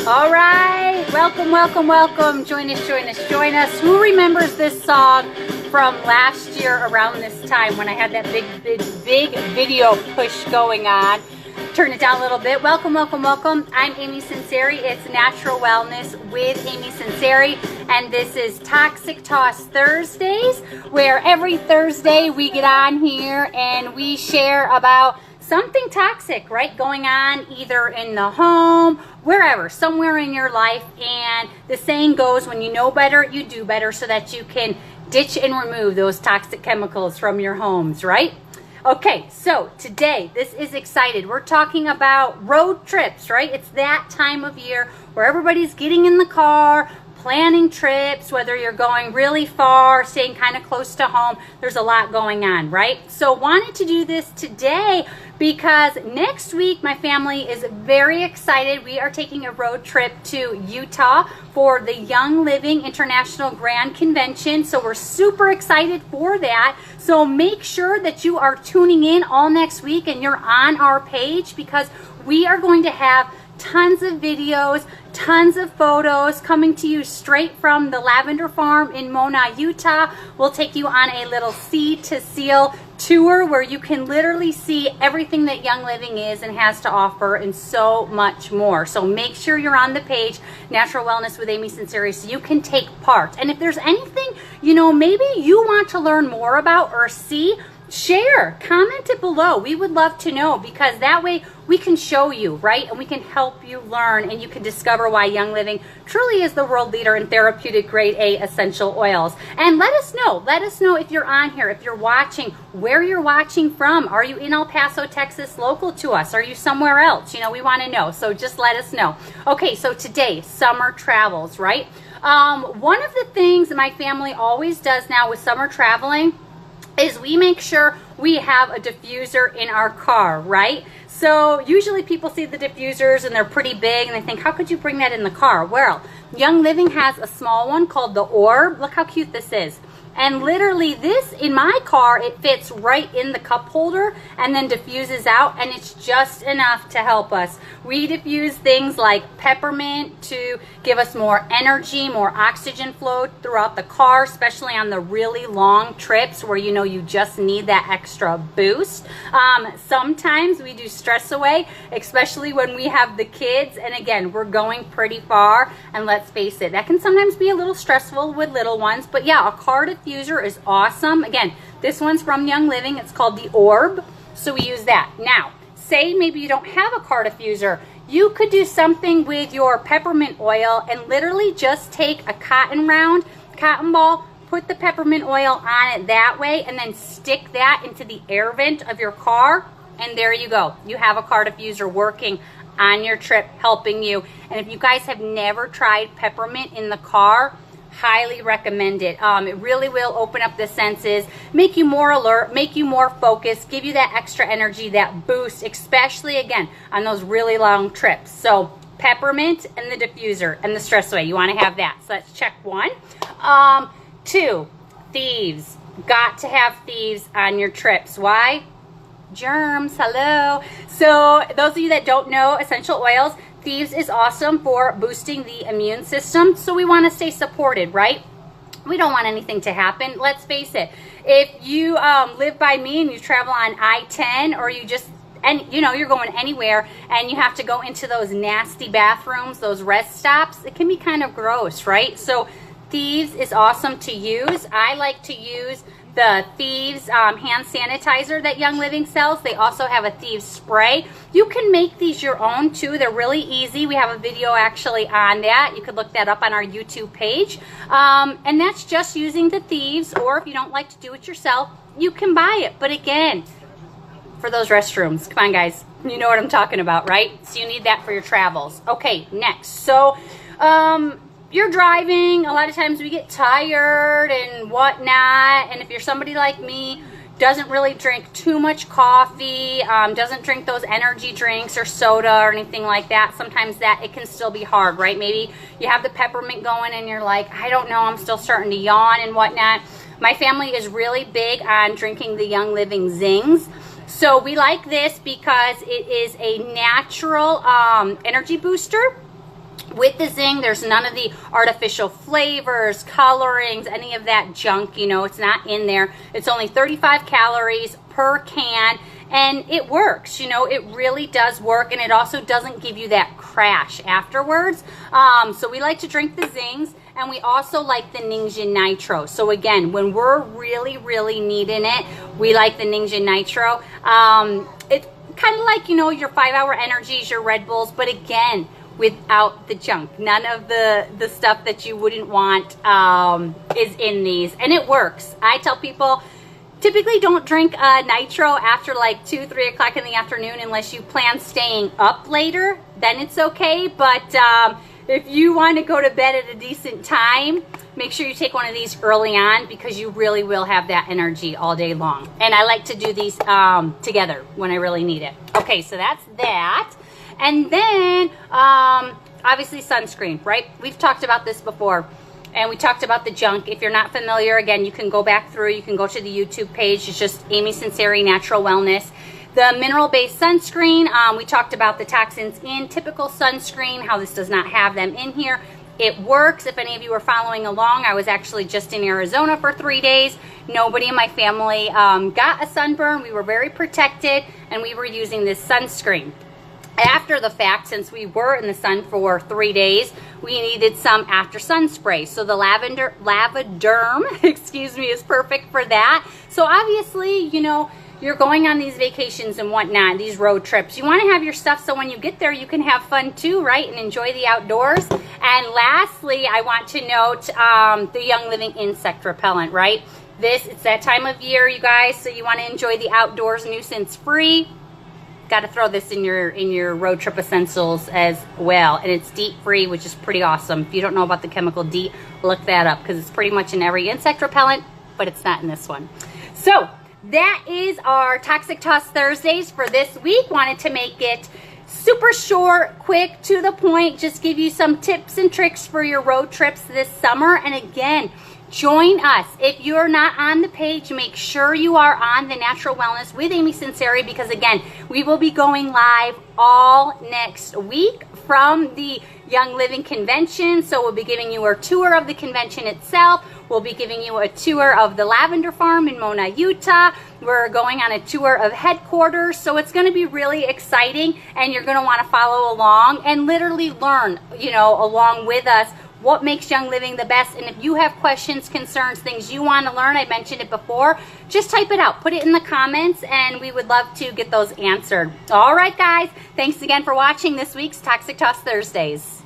All right, welcome, welcome, welcome. Join us, join us, join us. Who remembers this song from last year around this time when I had that big video push going on? Turn it down a little bit. Welcome, welcome, welcome. I'm Amy Sunseri. It's Natural Wellness with Amy Sunseri, and this is Toxic Toss Thursdays, where every Thursday we get on here and we share about something toxic, right, going on either in the home, wherever, somewhere in your life. And the saying goes, when you know better, you do better, so that you can ditch and remove those toxic chemicals from your homes, right? Okay, so today, this is excited. We're talking about road trips, right? It's that time of year where everybody's getting in the car, planning trips, whether you're going really far, staying kind of close to home. There's a lot going on, right? So wanted to do this today because next week my family is very excited. We are taking a road trip to Utah for the Young Living International Grand Convention. So we're super excited for that. So make sure that you are tuning in all next week and you're on our page, because we are going to have tons of videos, tons of photos coming to you straight from the lavender farm in Mona, Utah. We'll take you on a little seed to seal tour where you can literally see everything that Young Living is and has to offer, and so much more. So make sure you're on the page, Natural Wellness with Amy Sunseri, so you can take part. And if there's anything, you know, maybe you want to learn more about or see, share, comment it below. We would love to know, because that way we can show you, right? And we can help you learn, and you can discover why Young Living truly is the world leader in therapeutic grade A essential oils. And let us know if you're on here, if you're watching, where you're watching from. Are you in El Paso, Texas, local to us? Are you somewhere else? You know, we want to know. So just let us know. Okay, so today, summer travels, right? One of the things that my family always does now with summer traveling is we make sure we have a diffuser in our car, right? So usually people see the diffusers and they're pretty big and they think, how could you bring that in the car? Well, Young Living has a small one called the Orb. Look how cute this is. And literally this, in my car, it fits right in the cup holder and then diffuses out, and it's just enough to help us. We diffuse things like peppermint to give us more energy, more oxygen flow throughout the car, especially on the really long trips where you know you just need that extra boost. Sometimes we do stress away, especially when we have the kids, and again, we're going pretty far, and let's face it, that can sometimes be a little stressful with little ones. But yeah, a car diffuser is awesome. Again, this one's from Young Living. It's called the Orb, so we use that. Now, say maybe you don't have a car diffuser. You could do something with your peppermint oil and literally just take a cotton ball, put the peppermint oil on it that way, and then stick that into the air vent of your car, and there you go. You have a car diffuser working on your trip, helping you. And if you guys have never tried peppermint in the car, highly recommend it. It really will open up the senses, make you more alert, make you more focused, give you that extra energy, that boost, especially again on those really long trips. So peppermint and the diffuser and the stress away, you want to have that. So that's check one. Two, thieves. Got to have thieves on your trips. Why? Germs. Hello. So those of you that don't know essential oils, Thieves is awesome for boosting the immune system, so we want to stay supported, right? We don't want anything to happen. Let's face it. If you live by me and you travel on I-10, or you just, and you know, you're going anywhere and you have to go into those nasty bathrooms, those rest stops, it can be kind of gross, right? So Thieves is awesome to use. I like to use the Thieves hand sanitizer that Young Living sells. They also have a Thieves spray. You can make these your own too. They're really easy. We have a video actually on that. You could look that up on our YouTube page. And that's just using the Thieves, or if you don't like to do it yourself, you can buy it. But again, for those restrooms, come on guys, you know what I'm talking about, right? So you need that for your travels. Okay, next. So you're driving, a lot of times we get tired and whatnot, and if you're somebody like me, doesn't really drink too much coffee, doesn't drink those energy drinks or soda or anything like that, sometimes that it can still be hard, right? Maybe you have the peppermint going and you're like, I don't know, I'm still starting to yawn and whatnot. My family is really big on drinking the Young Living Zings. So we like this because it is a natural energy booster. With the Zing, there's none of the artificial flavors, colorings, any of that junk, you know, it's not in there. It's only 35 calories per can, and it works, you know, it really does work, and it also doesn't give you that crash afterwards. So we like to drink the Zings, and we also like the Ninja Nitro. So again, when we're really, really needing it, we like the Ninja Nitro. It's kind of like, you know, your 5-hour energies, your Red Bulls, but again, without the junk. None of the stuff that you wouldn't want is in these, and it works. I tell people, typically don't drink nitro after like 2, 3 o'clock in the afternoon unless you plan staying up later, then it's okay. But if you want to go to bed at a decent time, make sure you take one of these early on, because you really will have that energy all day long. And I like to do these together when I really need it. Okay, so that's that. And then, obviously sunscreen, right? We've talked about this before, and we talked about the junk. If you're not familiar, again, you can go back through, you can go to the YouTube page. It's just Amy Sunseri Natural Wellness. The mineral-based sunscreen, we talked about the toxins in typical sunscreen, how this does not have them in here. It works. If any of you are following along, I was actually just in Arizona for 3 days. Nobody in my family got a sunburn. We were very protected, and we were using this sunscreen. After the fact, since we were in the sun for 3 days, we needed some after sun spray. So the Lavaderm, excuse me, is perfect for that. So obviously, you know, you're going on these vacations and whatnot, these road trips. You want to have your stuff so when you get there, you can have fun too, right? And enjoy the outdoors. And lastly, I want to note the Young Living insect repellent, right? It's that time of year, you guys, so you want to enjoy the outdoors nuisance free. Got to throw this in your road trip essentials as well. And it's DEET free, which is pretty awesome. If you don't know about the chemical DEET, look that up, because it's pretty much in every insect repellent, but it's not in this one. So that is our Toxic Toss Thursdays for this week. Wanted to make it super short, quick, to the point, just give you some tips and tricks for your road trips this summer. And again, join us. If you're not on the page, make sure you are on the Natural Wellness with Amy Sunseri, because again, we will be going live all next week from the Young Living Convention. So we'll be giving you a tour of the convention itself. We'll be giving you a tour of the lavender farm in Mona, Utah. We're going on a tour of headquarters. So it's going to be really exciting, and you're going to want to follow along and literally learn, you know, along with us, what makes Young Living the best. And if you have questions, concerns, things you want to learn, I mentioned it before, just type it out, put it in the comments, and we would love to get those answered. All right, guys, thanks again for watching this week's Toxic Toss Thursdays.